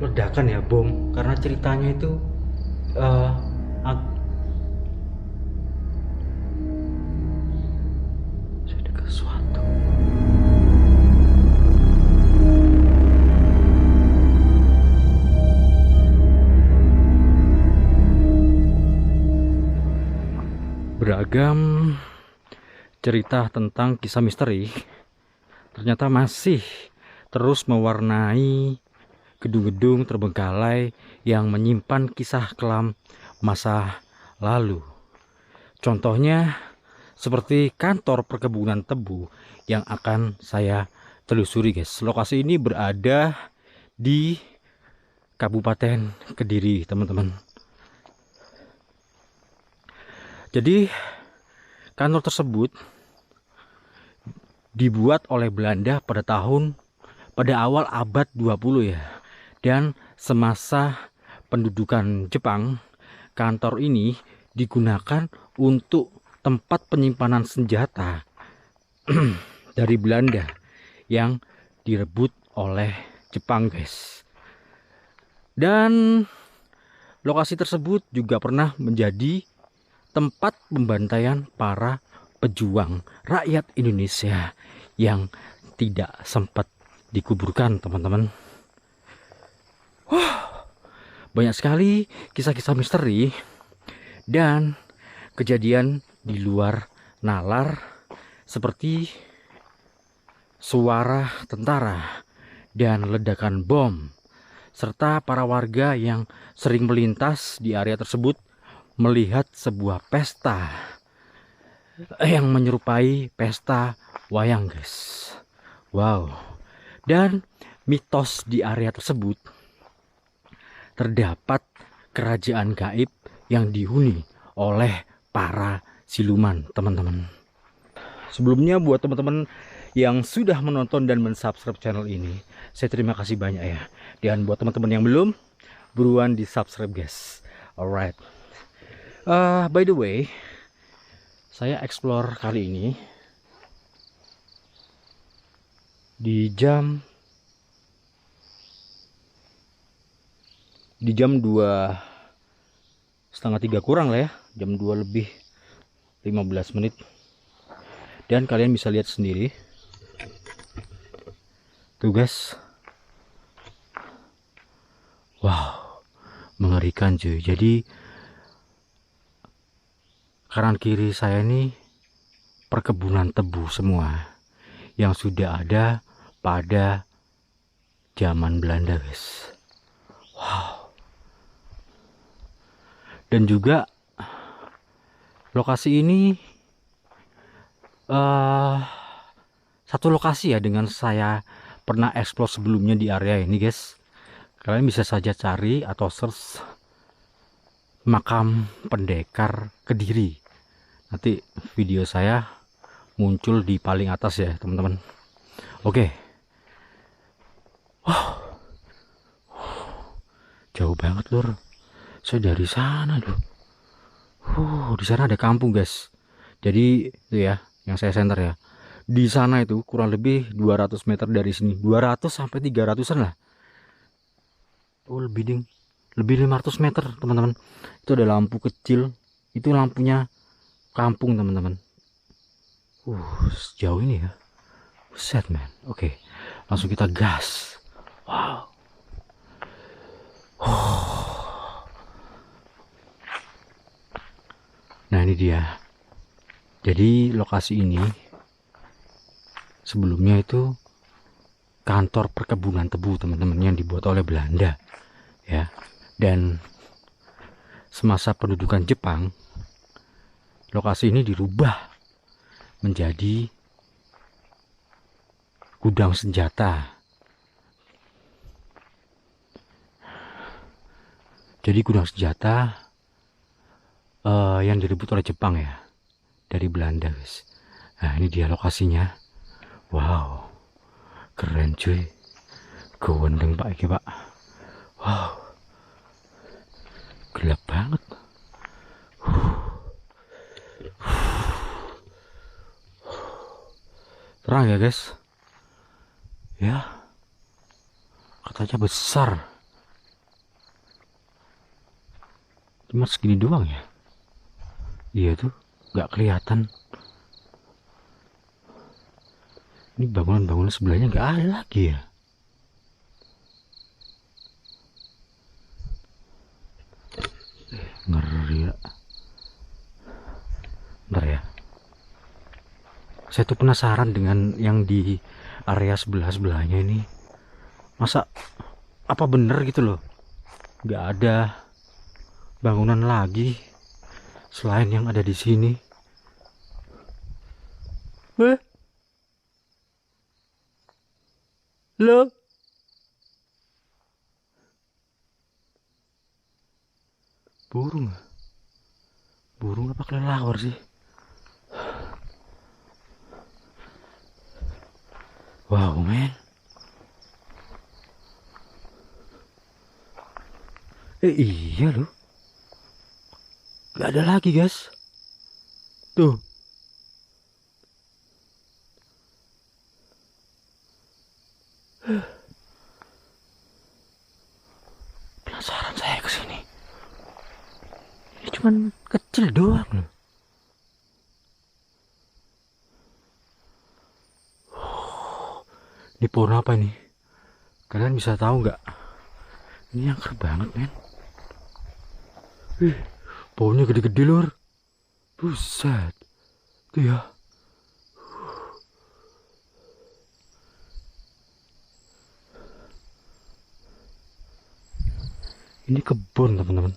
ledakan ya, bom, karena ceritanya itu eh, ag- saya dengar sesuatu. Beragam cerita tentang kisah misteri ternyata masih terus mewarnai gedung-gedung terbengkalai yang menyimpan kisah kelam masa lalu. Contohnya seperti kantor perkebunan tebu yang akan saya telusuri, guys. Lokasi ini berada di Kabupaten Kediri, teman-teman. Jadi kantor tersebut dibuat oleh Belanda pada awal abad 20 ya. Dan semasa pendudukan Jepang, kantor ini digunakan untuk tempat penyimpanan senjata dari Belanda yang direbut oleh Jepang, guys. Dan lokasi tersebut juga pernah menjadi tempat pembantaian para pejuang rakyat Indonesia yang tidak sempat dikuburkan, teman-teman. Banyak sekali kisah-kisah misteri dan kejadian di luar nalar seperti suara tentara dan ledakan bom, serta para warga yang sering melintas di area tersebut melihat sebuah pesta yang menyerupai pesta wayang, guys. Wow. Dan mitos di area tersebut terdapat kerajaan gaib yang dihuni oleh para siluman, teman-teman. Sebelumnya buat teman-teman yang sudah menonton dan mensubscribe channel ini, saya terima kasih banyak ya. Dan buat teman-teman yang belum, buruan di subscribe, guys. Alright. By the way, saya explore kali ini di jam 2:30 kurang lah ya, jam 2 lebih 15 menit. Dan kalian bisa lihat sendiri tuh, guys. Wow, mengerikan cuy. Jadi kanan kiri saya ini perkebunan tebu semua yang sudah ada pada zaman Belanda, guys. Wow. Dan juga lokasi ini satu lokasi ya dengan saya pernah explore sebelumnya di area ini, guys. Kalian bisa saja cari atau search makam pendekar Kediri. Nanti video saya muncul di paling atas ya, teman-teman. Oke. Wow, jauh banget, lur. Saya dari sana tuh. Di sana ada kampung, guys. Jadi itu ya, yang saya center ya. Di sana itu kurang lebih 200 meter dari sini. 200 sampai 300-an lah. Oh, lebih ding. Lebih 500 meter, teman-teman. Itu ada lampu kecil. Itu lampunya kampung, teman-teman. Sejauh ini ya. Buset, man. Oke. Langsung kita gas. Wow. Nah, ini dia. Jadi lokasi ini sebelumnya itu kantor perkebunan tebu, teman-teman, yang dibuat oleh Belanda ya. Dan semasa pendudukan Jepang, lokasi ini dirubah menjadi gudang senjata. Jadi gudang senjata yang direbut oleh Jepang ya, dari Belanda, guys. Nah, ini dia lokasinya. Wow, keren cuy. Gowendeng pak iki, pak. Wow, gelap banget. Terang ya, guys. Ya, katanya besar. Cuma segini doang ya. Iya tuh, nggak kelihatan. Ini bangunan-bangunan sebelahnya nggak ada lagi ya. Ngeri ya. Bentar ya. Saya tuh penasaran dengan yang di area sebelah-sebelahnya ini. Masa apa bener gitu loh? Nggak ada bangunan lagi selain yang ada di sini. Eh, lo burung, burung apa kelelawar sih? Wow, men. Iya loh. Gak ada lagi, guys. Tuh. Penasaran saya ke sini. Ini cuman kecil doang loh. Ini pohon apa ini? Kalian bisa tahu nggak? Ini angker banget, men. Pohonnya gede-gede, lur. Buset. Tuh ya. Ini kebun, teman-teman.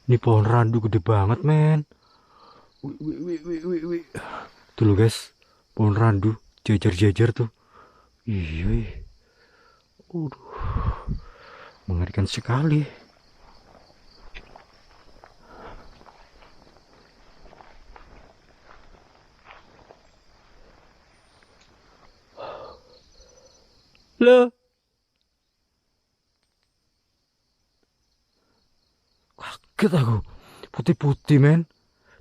Ini pohon randu gede banget, men. Wih, wih, wih, wih, wih, wih. Tuh loh, guys. Pohon randu jajar-jajar tuh. Iya. Udah. Mengerikan sekali. Loh. Kaget aku. Putih-putih, men.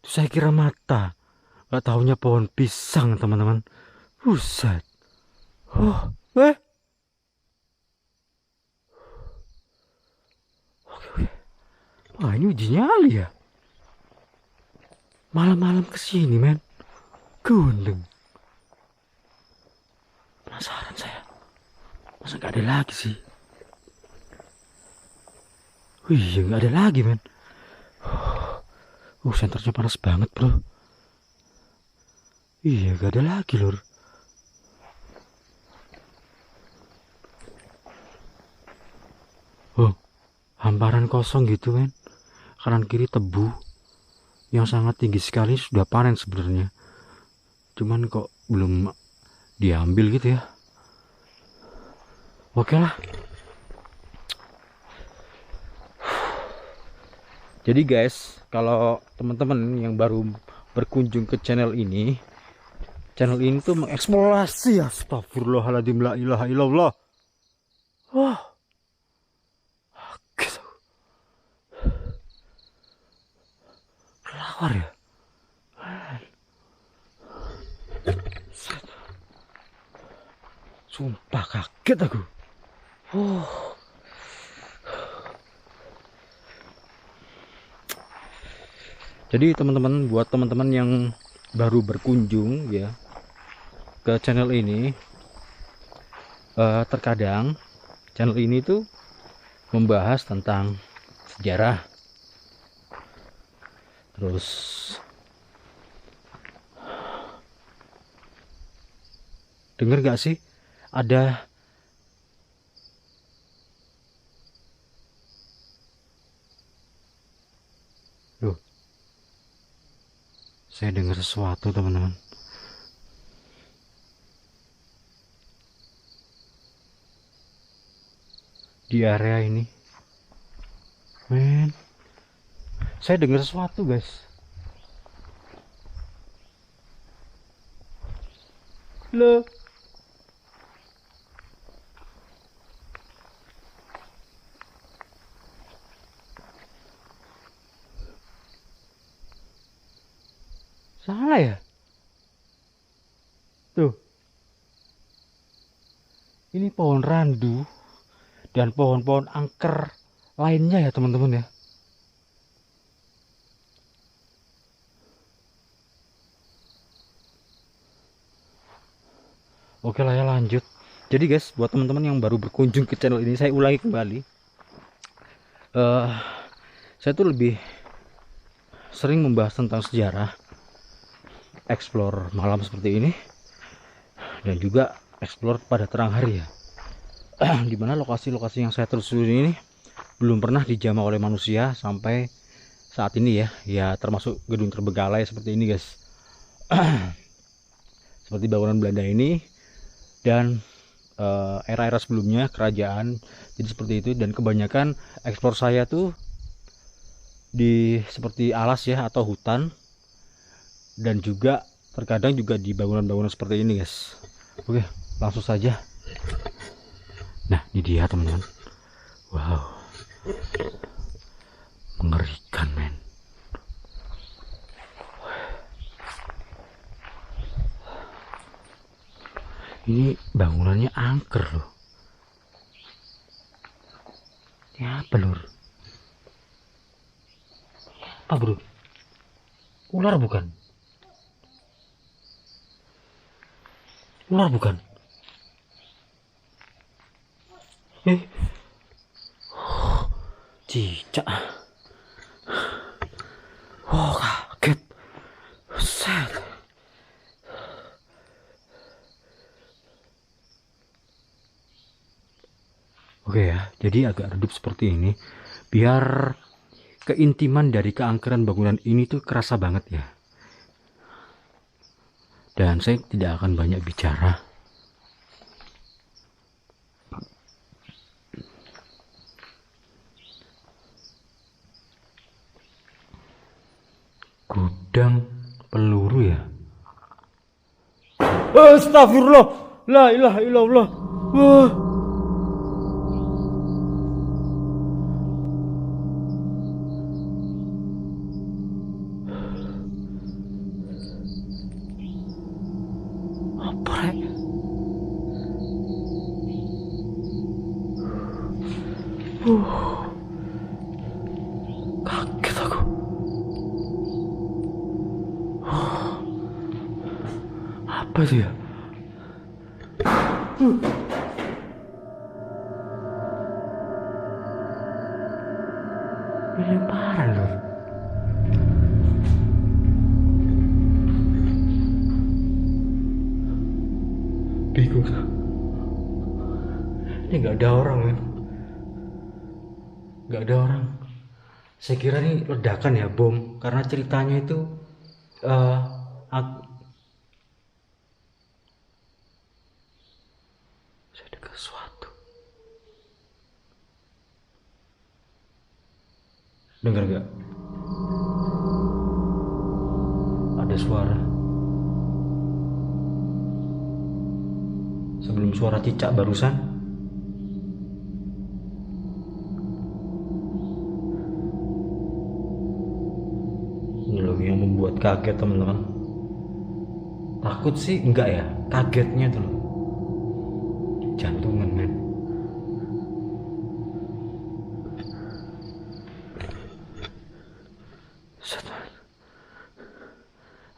Itu saya kira mata. Gak taunya pohon pisang, teman-teman. Buset. Oh, eh. Oke, oke. Wah, ini uji nyali ya. Malam-malam kesini, men. Gundeng. Penasaran saya. Masa gak ada lagi sih? Wih, ya gak ada lagi, men. Senternya panas banget, bro. Iya, gak ada lagi, lur. Oh, hamparan kosong gitu, men. Kanan kiri tebu yang sangat tinggi sekali, sudah panen sebenarnya. Cuman kok belum diambil gitu ya. Oke lah. Jadi guys, kalau teman-teman yang baru berkunjung ke channel ini tuh mengeksplorasi, astagfirullahaladzim, la ilaha illallah. Wah, gitu. Kelawar ya. Sumpah kaget aku. Jadi teman-teman, buat teman-teman yang baru berkunjung ya ke channel ini, terkadang channel ini tuh membahas tentang sejarah, terus denger gak sih ada loh, saya dengar sesuatu, teman-teman. Di area ini, men, saya dengar sesuatu, guys. Loh, salah ya? Tuh, Ini pohon randu dan pohon-pohon angker lainnya ya teman-teman ya. Oke lah ya, lanjut. Jadi guys, buat teman-teman yang baru berkunjung ke channel ini, saya ulangi kembali. Saya tuh lebih sering membahas tentang sejarah, explore malam seperti ini, dan juga explore pada terang hari ya. Dimana lokasi-lokasi yang saya telusuri ini belum pernah dijamah oleh manusia sampai saat ini ya. Ya termasuk gedung terbengkalai seperti ini guys. Seperti bangunan Belanda ini dan era-era sebelumnya kerajaan, jadi seperti itu. Dan kebanyakan eksplor saya tuh di seperti alas ya atau hutan, dan juga terkadang juga di bangunan-bangunan seperti ini guys. Oke, langsung saja. Nah ini dia teman-teman. Wow, mengerikan men. Ini bangunannya angker loh. Ini apa lur? Apa bro? Ular bukan? Ular bukan? Cicak. Oh kaget. Set. Oke ya, jadi agak redup seperti ini biar keintiman dari keangkeran bangunan ini tuh kerasa banget ya. Dan saya tidak akan banyak bicara. Gudang peluru ya. Astagfirullah. La ilaha illallah. Wah. Apa rek? Kaget aku. Apa itu ya? Ini lemparan loh. Bingung. Ini nggak ada orang men. Nggak ada orang. Saya kira ini ledakan ya, bom. Karena ceritanya itu uh, saya dengar sesuatu. Dengar gak? Ada suara. Sebelum suara cicak barusan. Ini loh yang membuat kaget teman-teman. Takut sih enggak ya, kagetnya tuh loh. Jantungan men.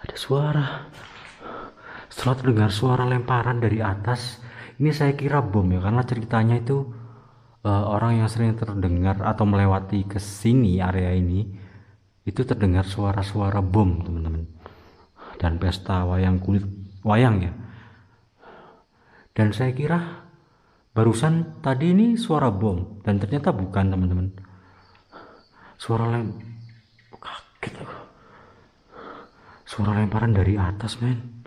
Ada suara. Setelah terdengar suara lemparan dari atas, ini saya kira bom ya, karena ceritanya itu orang yang sering terdengar atau melewati ke sini area ini itu terdengar suara-suara bom teman-teman, dan pesta wayang kulit wayang ya. Dan saya kira barusan tadi ini suara bom, dan ternyata bukan teman-teman. Kaget aku. Suara lemparan dari atas men.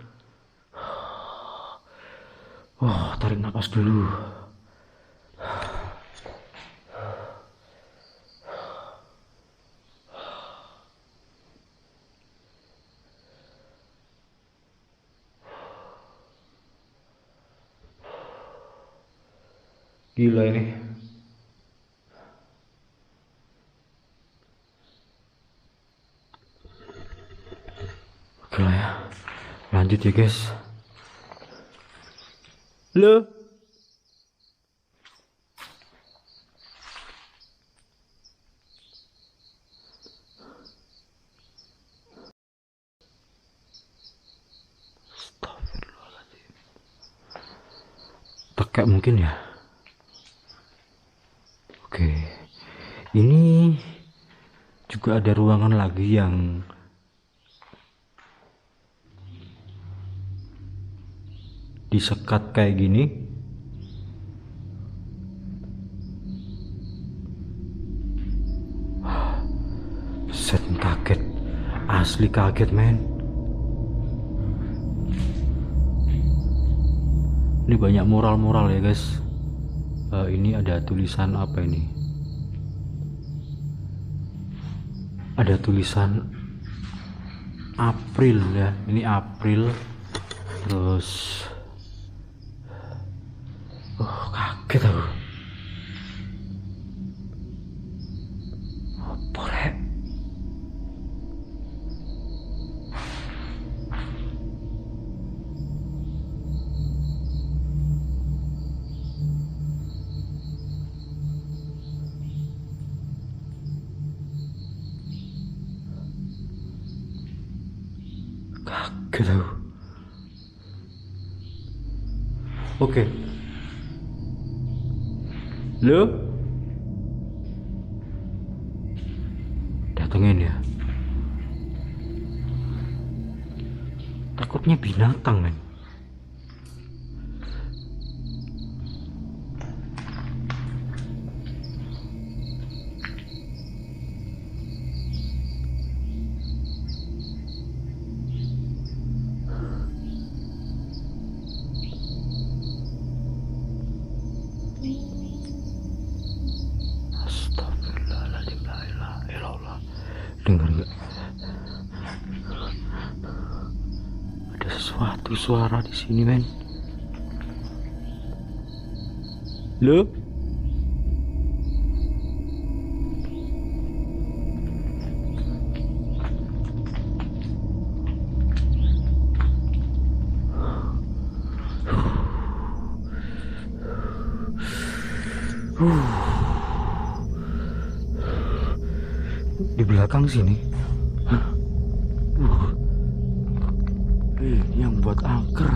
Oh, tarik nafas dulu. Gila ini. Oke lah ya. Lanjut ya guys. Loh. kakek mungkin ya. Oke, ini juga ada ruangan lagi yang disekat kayak gini. Set, kaget, asli kaget men. Ini banyak mural-mural ya guys. Ini ada tulisan apa ini? Ada tulisan April ya. Ini April. Terus kaget aku. Apa rek? Kaget aku. Oke. Lo datengin ya. Takutnya binatang men. Dengar nggak? Ada sesuatu suara di sini men. Lo? Di belakang sini. Ini yang buat angker.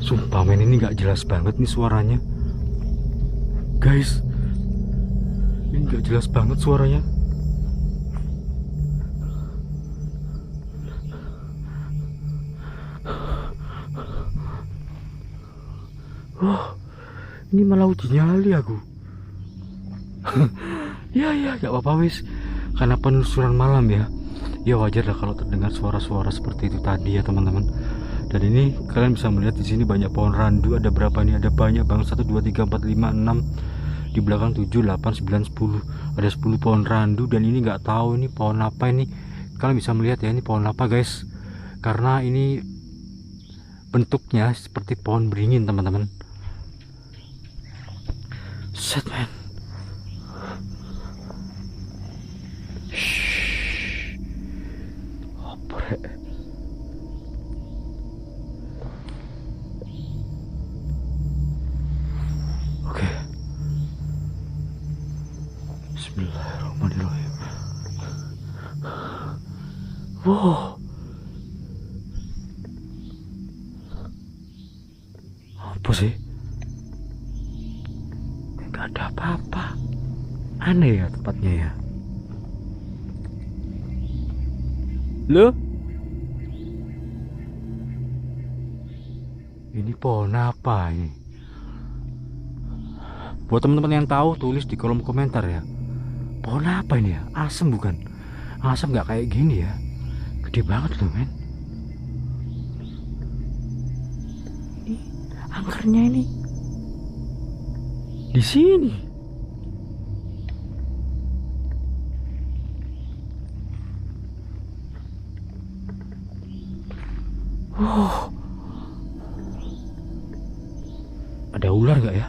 Sumpah men, ini nggak jelas banget nih suaranya. Guys, ini nggak jelas banget suaranya. Ini malah uji nyali aku. Ya gak apa-apa wis. Karena penelusuran malam ya. Ya wajar lah kalau terdengar suara-suara seperti itu tadi ya teman-teman. Dan ini kalian bisa melihat di sini banyak pohon randu. Ada berapa nih? Ada banyak banget. 1, 2, 3, 4, 5, 6. Di belakang 7, 8, 9, 10. Ada 10 pohon randu. Dan ini nggak tahu ini pohon apa ini. Kalian bisa melihat ya ini pohon apa guys. Karena ini bentuknya seperti pohon beringin teman-teman. Set man. Oke. Bismillahirrahmanirrahim. Wow. Apa sih? Gak ada apa-apa. Aneh ya tempatnya ya. Loh? Ini pohon apa ini? Buat teman-teman yang tahu tulis di kolom komentar ya. Pohon apa ini ya? Asem bukan? Asem nggak kayak gini ya. Gede banget loh men. Ini angkernya ini di sini. Ada ular nggak ya?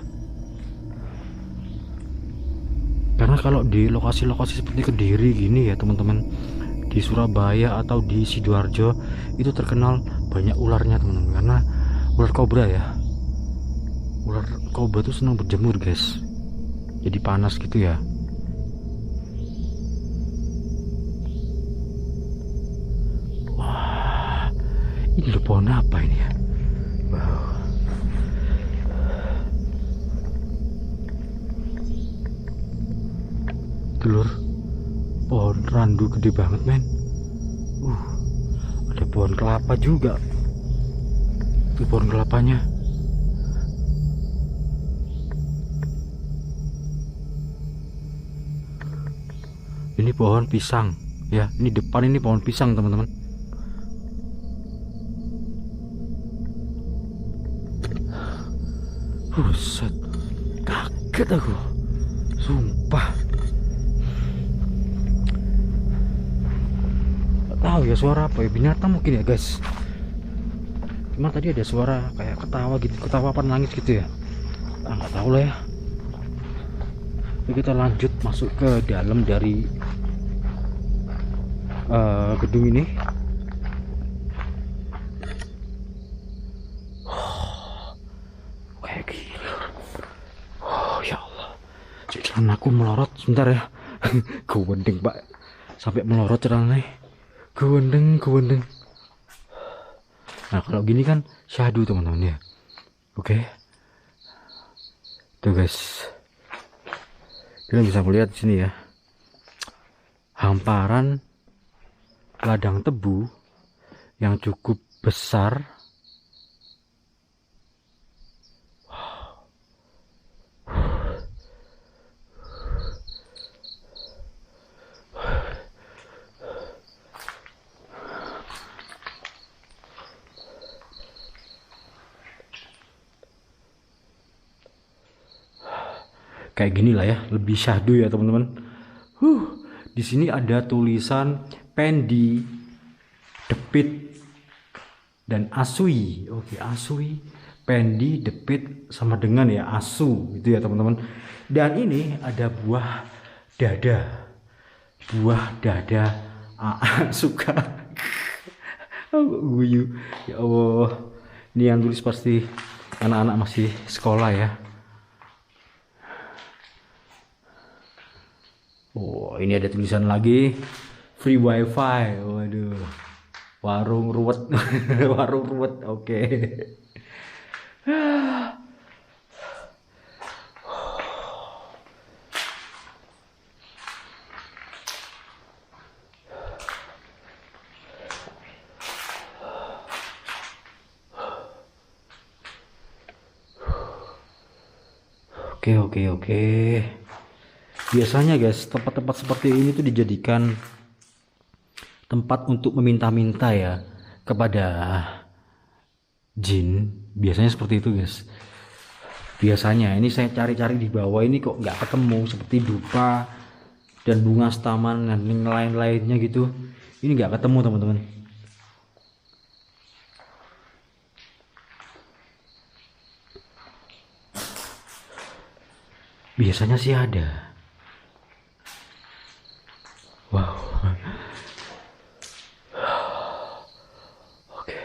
Karena kalau di lokasi-lokasi seperti Kediri gini ya teman-teman, di Surabaya atau di Sidoarjo itu terkenal banyak ularnya teman-teman. Karena ular kobra ya. Ular kobra tuh senang berjemur guys. Jadi panas gitu ya. Ini pohon apa ini ya? Wow. Telur pohon randu gede banget men. Ada pohon kelapa juga. Itu pohon kelapanya. Ini pohon pisang ya. Ini depan ini pohon pisang teman-teman. Buset, kaget aku, sumpah. Gak tahu ya suara apa ya, binatang mungkin ya guys. Cuma tadi ada suara kayak ketawa gitu, ketawa apa nangis gitu ya. Nggak tahu lah ya. Jadi kita lanjut masuk ke dalam dari gedung ini. Kayak gila. Ya Allah. Celana aku melorot sebentar ya. Gawendeng pak. Sampai melorot celananya. Gawendeng. Nah kalau gini kan syahdu teman-teman ya. Oke. Tuh guys. Kita bisa melihat di sini ya. Hamparan ladang tebu yang cukup besar. Kayak gini lah ya, lebih syahdu ya teman-teman. Di sini ada tulisan Pendi, Depit, dan Asui. Oke, Asui, Pendi, Depit sama dengan ya Asu itu ya teman-teman. Dan ini ada buah dada. Buah dada suka. Guyu. Ya Allah. Ini yang tulis pasti anak-anak masih sekolah ya. Oh, ini ada tulisan lagi free wifi. Waduh, warung ruwet. Warung ruwet. Oke. Oke. Biasanya guys, tempat-tempat seperti ini tuh dijadikan tempat untuk meminta-minta ya kepada jin. Biasanya seperti itu guys. Biasanya ini saya cari-cari di bawah ini kok nggak ketemu, seperti dupa dan bunga staman dan lain-lainnya gitu. Ini nggak ketemu teman-teman. Biasanya sih ada. Wow. Oke.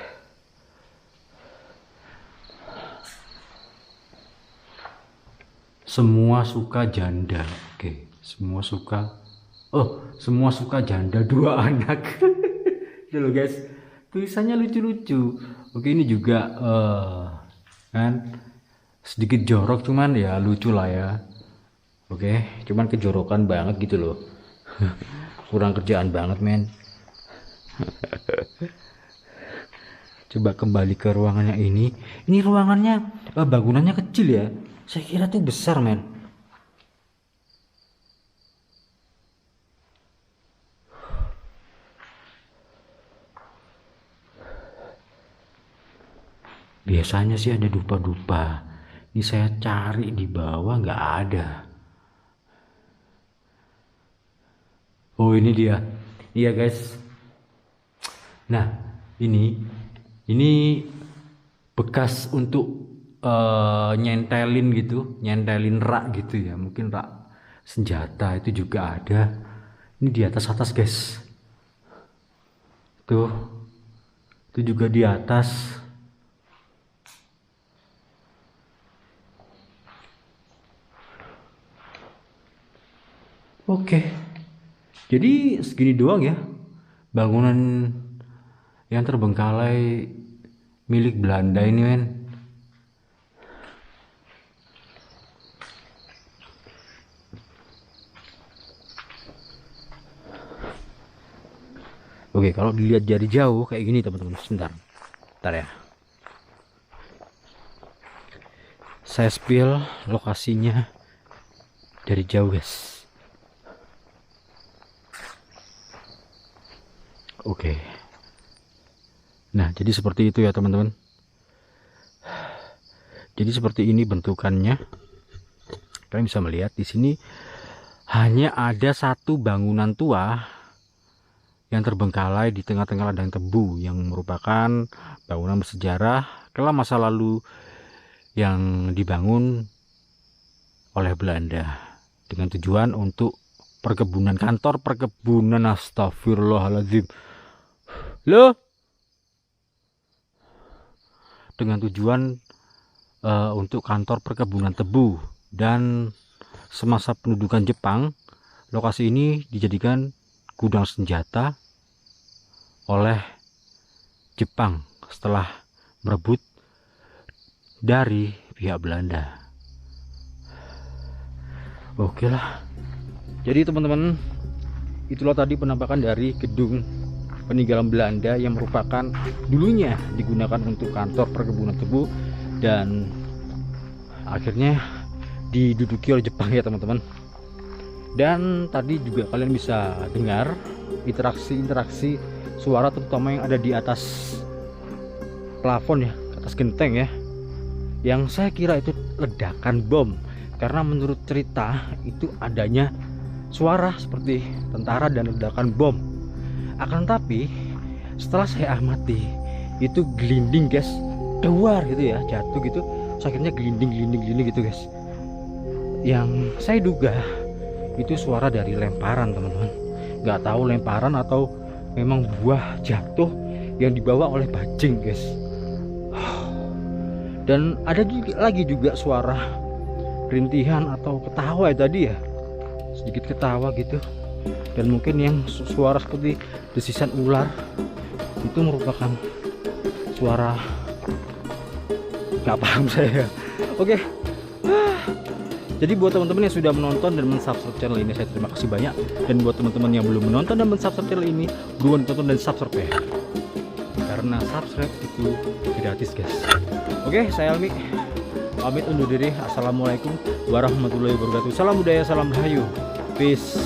Semua suka janda. Oke, semua suka. Oh, semua suka janda 2 anak. Itu loh guys. Tulisannya lucu-lucu. Oke, ini juga kan sedikit jorok cuman ya lucu lah ya. Oke, cuman kejorokan banget gitu loh. Kurang kerjaan banget men. Coba kembali ke ruangannya ini. Ini ruangannya bangunannya kecil ya. Saya kira tuh besar men. Biasanya sih ada dupa-dupa. Ini saya cari di bawah nggak ada. Oh ini dia. Iya guys. Nah ini bekas untuk nyentelin gitu, nyentelin rak gitu ya, mungkin rak senjata itu juga ada. Ini di atas guys. Tuh, itu juga di atas. Oke, jadi segini doang ya bangunan yang terbengkalai milik Belanda ini, men. Oke, kalau dilihat dari jauh kayak gini teman-teman. Sebentar ya. Saya spill lokasinya dari jauh, guys. Oke. Nah, jadi seperti itu ya teman-teman. Jadi seperti ini bentukannya. Kalian bisa melihat di sini hanya ada satu bangunan tua yang terbengkalai di tengah-tengah ladang tebu yang merupakan bangunan bersejarah kala masa lalu yang dibangun oleh Belanda dengan tujuan untuk perkebunan, kantor perkebunan. Astagfirullahaladzim loh, dengan tujuan untuk kantor perkebunan tebu. Dan semasa pendudukan Jepang, lokasi ini dijadikan gudang senjata oleh Jepang setelah merebut dari pihak Belanda. Oke lah. Jadi teman-teman, itulah tadi penampakan dari gedung peninggalan Belanda yang merupakan dulunya digunakan untuk kantor perkebunan tebu dan akhirnya diduduki oleh Jepang ya teman-teman. Dan tadi juga kalian bisa dengar interaksi suara, terutama yang ada di atas plafon ya, atas genteng ya, yang saya kira itu ledakan bom. Karena menurut cerita itu adanya suara seperti tentara dan ledakan bom. Akan tapi setelah saya amati, itu gelinding guys, keluar gitu ya, jatuh gitu. Terus akhirnya gelinding gitu guys. Yang saya duga itu suara dari lemparan teman-teman. Nggak tahu lemparan atau memang buah jatuh yang dibawa oleh bajing guys. Dan ada lagi juga suara rintihan atau ketawa ya tadi ya, sedikit ketawa gitu. Dan mungkin yang suara seperti desisan ular itu merupakan suara, nggak paham saya. Oke. Jadi buat teman-teman yang sudah menonton dan mensubscribe channel ini, saya terima kasih banyak. Dan buat teman-teman yang belum menonton dan mensubscribe channel ini, buruan tonton dan subscribe ya, karena subscribe itu gratis guys. Oke, saya Almi pamit undur diri. Assalamualaikum warahmatullahi wabarakatuh. Salam budaya, salam rahayu, peace.